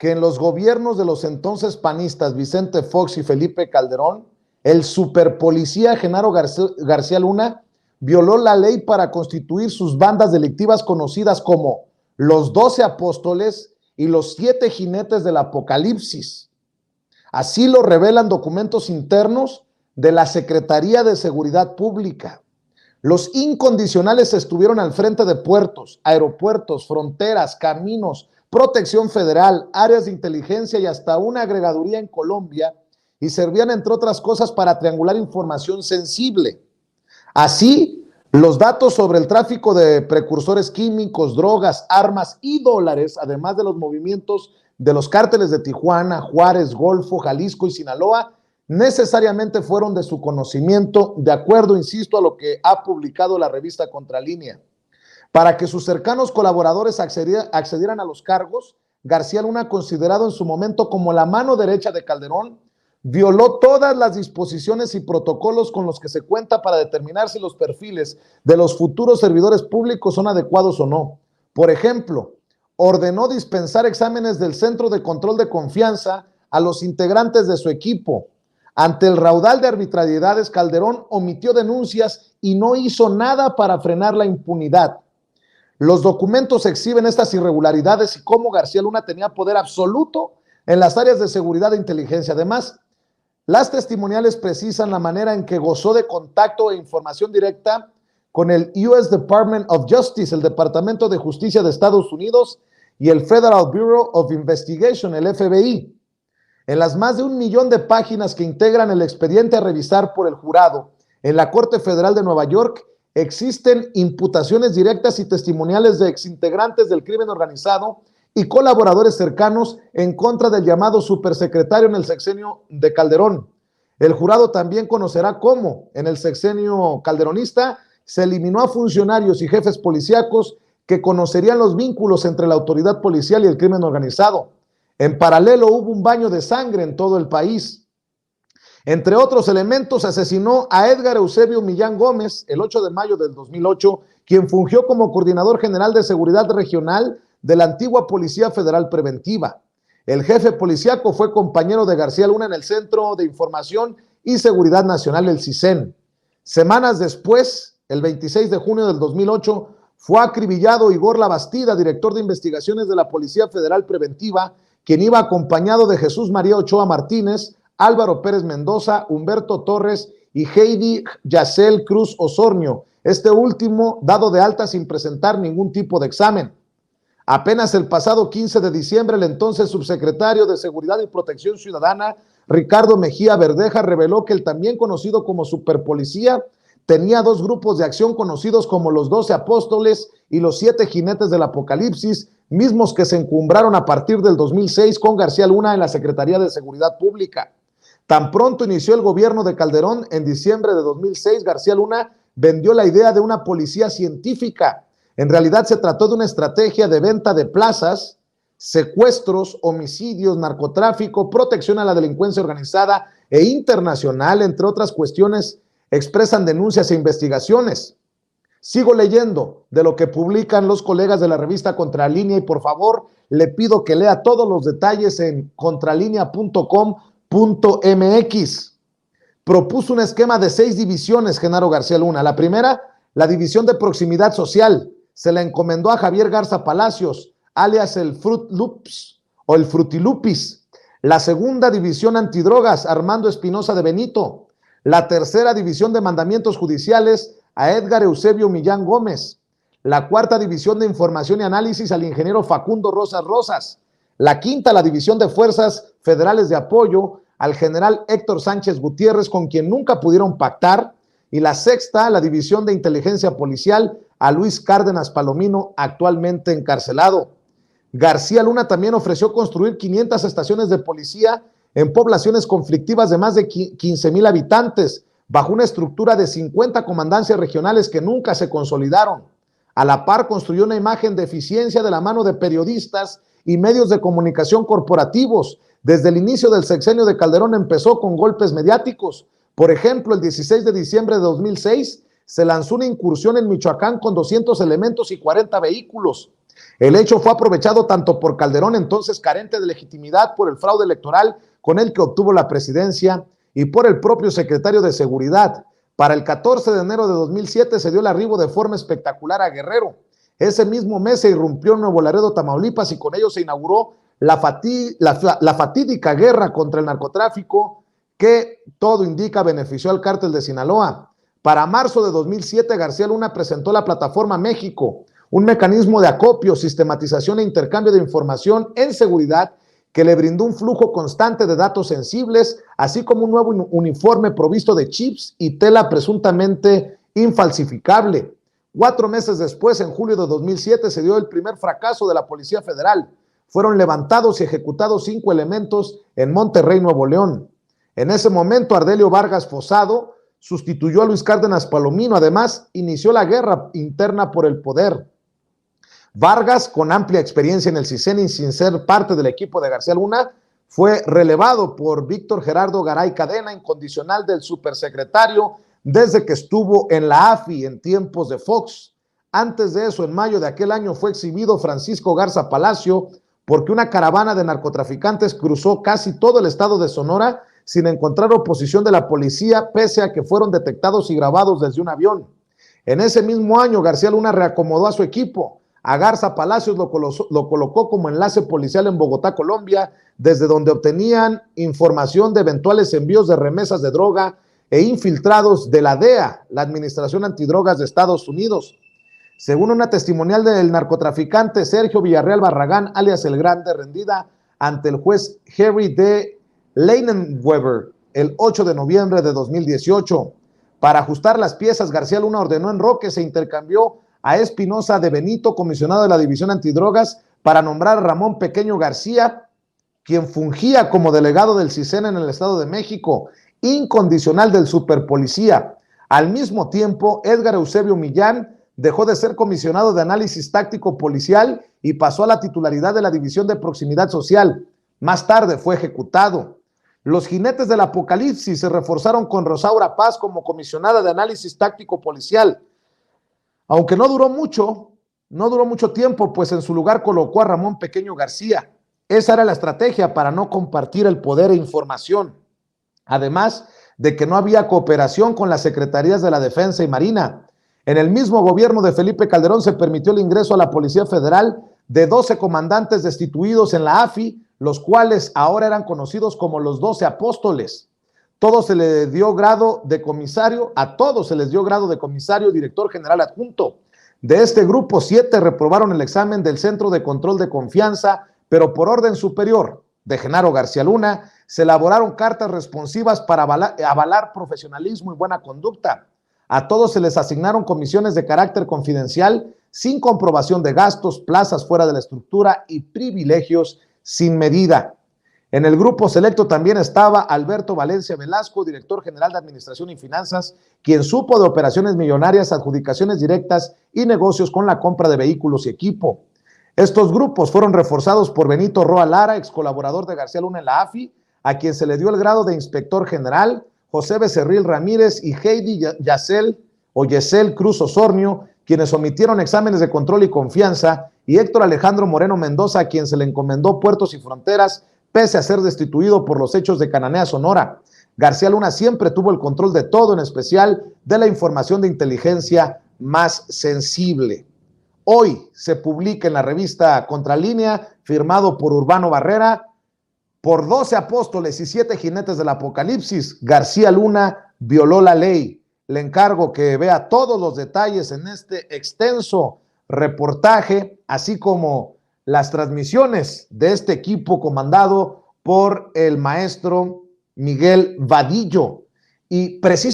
que en los gobiernos de los entonces panistas Vicente Fox y Felipe Calderón, el superpolicía Genaro García Luna violó la ley para constituir sus bandas delictivas conocidas como los 12 Apóstoles y los 7 Jinetes del Apocalipsis. Así lo revelan documentos internos de la Secretaría de Seguridad Pública. Los incondicionales estuvieron al frente de puertos, aeropuertos, fronteras, caminos, protección federal, áreas de inteligencia y hasta una agregaduría en Colombia, y servían, entre otras cosas, para triangular información sensible. Así, los datos sobre el tráfico de precursores químicos, drogas, armas y dólares, además de los movimientos de los cárteles de Tijuana, Juárez, Golfo, Jalisco y Sinaloa, necesariamente fueron de su conocimiento, de acuerdo, insisto, a lo que ha publicado la revista Contralínea. Para que sus cercanos colaboradores accedieran a los cargos, García Luna, considerado en su momento como la mano derecha de Calderón, violó todas las disposiciones y protocolos con los que se cuenta para determinar si los perfiles de los futuros servidores públicos son adecuados o no. Por ejemplo, ordenó dispensar exámenes del Centro de Control de Confianza a los integrantes de su equipo. Ante el raudal de arbitrariedades, Calderón omitió denuncias y no hizo nada para frenar la impunidad. Los documentos exhiben estas irregularidades y cómo García Luna tenía poder absoluto en las áreas de seguridad e inteligencia. Además, las testimoniales precisan la manera en que gozó de contacto e información directa con el US Department of Justice, el Departamento de Justicia de Estados Unidos, y el Federal Bureau of Investigation, el FBI. En las más de 1 millón de páginas que integran el expediente a revisar por el jurado en la Corte Federal de Nueva York, existen imputaciones directas y testimoniales de exintegrantes del crimen organizado y colaboradores cercanos en contra del llamado supersecretario en el sexenio de Calderón. El jurado también conocerá cómo, en el sexenio calderonista, se eliminó a funcionarios y jefes policíacos que conocerían los vínculos entre la autoridad policial y el crimen organizado. En paralelo, hubo un baño de sangre en todo el país. Entre otros elementos, asesinó a Edgar Eusebio Millán Gómez el 8 de mayo del 2008, quien fungió como coordinador general de seguridad regional de la antigua Policía Federal Preventiva. El jefe policíaco fue compañero de García Luna en el Centro de Información y Seguridad Nacional, el CISEN. Semanas después, el 26 de junio del 2008, fue acribillado Igor Labastida, director de investigaciones de la Policía Federal Preventiva, quien iba acompañado de Jesús María Ochoa Martínez, Álvaro Pérez Mendoza, Humberto Torres y Heidi Yacel Cruz Osornio, este último dado de alta sin presentar ningún tipo de examen. Apenas el pasado 15 de diciembre, el entonces subsecretario de Seguridad y Protección Ciudadana, Ricardo Mejía Verdeja, reveló que el también conocido como superpolicía tenía 2 grupos de acción conocidos como los 12 Apóstoles y los 7 Jinetes del Apocalipsis, mismos que se encumbraron a partir del 2006 con García Luna en la Secretaría de Seguridad Pública. Tan pronto inició el gobierno de Calderón, en diciembre de 2006, García Luna vendió la idea de una policía científica. En realidad se trató de una estrategia de venta de plazas, secuestros, homicidios, narcotráfico, protección a la delincuencia organizada e internacional, entre otras cuestiones, expresan denuncias e investigaciones. Sigo leyendo de lo que publican los colegas de la revista Contralínea y por favor le pido que lea todos los detalles en contralinea.com.mx. Propuso un esquema de 6 divisiones Genaro García Luna. La primera, la división de proximidad social, se la encomendó a Javier Garza Palacios, alias el Fruit Loops o el Frutilupis. La segunda división antidrogas, Armando Espinosa de Benito. La tercera división de mandamientos judiciales, a Edgar Eusebio Millán Gómez. La cuarta división de información y análisis, al ingeniero Facundo Rosas Rosas. La quinta, la división de fuerzas federales de apoyo, al general Héctor Sánchez Gutiérrez, con quien nunca pudieron pactar. Y la sexta, la división de inteligencia policial, a Luis Cárdenas Palomino, actualmente encarcelado. García Luna también ofreció construir 500 estaciones de policía en poblaciones conflictivas de más de 15,000 habitantes, bajo una estructura de 50 comandancias regionales que nunca se consolidaron. A la par, construyó una imagen de eficiencia de la mano de periodistas y medios de comunicación corporativos. Desde el inicio del sexenio de Calderón empezó con golpes mediáticos. Por ejemplo, el 16 de diciembre de 2006 se lanzó una incursión en Michoacán con 200 elementos y 40 vehículos. El hecho fue aprovechado tanto por Calderón, entonces carente de legitimidad por el fraude electoral con el que obtuvo la presidencia, y por el propio secretario de Seguridad. Para el 14 de enero de 2007 se dio el arribo de forma espectacular a Guerrero. Ese mismo mes se irrumpió en Nuevo Laredo, Tamaulipas, y con ello se inauguró la fatídica guerra contra el narcotráfico que, todo indica, benefició al cártel de Sinaloa. Para marzo de 2007, García Luna presentó la Plataforma México, un mecanismo de acopio, sistematización e intercambio de información en seguridad que le brindó un flujo constante de datos sensibles, así como un nuevo uniforme provisto de chips y tela presuntamente infalsificable. 4 meses después, en julio de 2007, se dio el primer fracaso de la Policía Federal. Fueron levantados y ejecutados 5 elementos en Monterrey, Nuevo León. En ese momento, Ardelio Vargas Fosado sustituyó a Luis Cárdenas Palomino. Además, inició la guerra interna por el poder. Vargas, con amplia experiencia en el CISEN y sin ser parte del equipo de García Luna, fue relevado por Víctor Gerardo Garay Cadena, incondicional del supersecretario, desde que estuvo en la AFI en tiempos de Fox. Antes de eso, en mayo de aquel año, fue exhibido Francisco Garza Palacio porque una caravana de narcotraficantes cruzó casi todo el estado de Sonora sin encontrar oposición de la policía, pese a que fueron detectados y grabados desde un avión. En ese mismo año, García Luna reacomodó a su equipo. A Garza Palacios lo colocó como enlace policial en Bogotá, Colombia, desde donde obtenían información de eventuales envíos de remesas de droga e infiltrados de la DEA, la Administración Antidrogas de Estados Unidos. Según una testimonial del narcotraficante Sergio Villarreal Barragán, alias El Grande, rendida ante el juez Harry D. Leinenweber el 8 de noviembre de 2018. Para ajustar las piezas, García Luna ordenó en Roque se intercambió a Espinosa de Benito, comisionado de la División Antidrogas, para nombrar a Ramón Pequeño García, quien fungía como delegado del CISEN en el Estado de México, incondicional del superpolicía. Al mismo tiempo, Edgar Eusebio Millán dejó de ser comisionado de análisis táctico policial y pasó a la titularidad de la División de Proximidad Social. Más tarde fue ejecutado. Los jinetes del apocalipsis se reforzaron con Rosaura Paz como comisionada de análisis táctico policial. Aunque no duró mucho tiempo, pues en su lugar colocó a Ramón Pequeño García. Esa era la estrategia para no compartir el poder e información. Además de que no había cooperación con las secretarías de la Defensa y Marina. En el mismo gobierno de Felipe Calderón se permitió el ingreso a la Policía Federal de 12 comandantes destituidos en la AFI, los cuales ahora eran conocidos como los 12 apóstoles. A todos se les dio grado de comisario, director general adjunto. De este grupo, 7 reprobaron el examen del Centro de Control de Confianza, pero por orden superior de Genaro García Luna, se elaboraron cartas responsivas para avalar profesionalismo y buena conducta. A todos se les asignaron comisiones de carácter confidencial, sin comprobación de gastos, plazas fuera de la estructura y privilegios sin medida. En el grupo selecto también estaba Alberto Valencia Velasco, director general de Administración y Finanzas, quien supo de operaciones millonarias, adjudicaciones directas y negocios con la compra de vehículos y equipo. Estos grupos fueron reforzados por Benito Roa Lara, ex colaborador de García Luna en la AFI, a quien se le dio el grado de inspector general, José Becerril Ramírez y Heidi Yesel Cruz Osornio, quienes omitieron exámenes de control y confianza, y Héctor Alejandro Moreno Mendoza, a quien se le encomendó puertos y fronteras, pese a ser destituido por los hechos de Cananea, Sonora. García Luna siempre tuvo el control de todo, en especial de la información de inteligencia más sensible. Hoy se publica en la revista Contralínea, firmado por Urbano Barrera, por 12 apóstoles y 7 jinetes del apocalipsis, García Luna violó la ley. Le encargo que vea todos los detalles en este extenso reportaje, así como las transmisiones de este equipo comandado por el maestro Miguel Vadillo. Y precisamente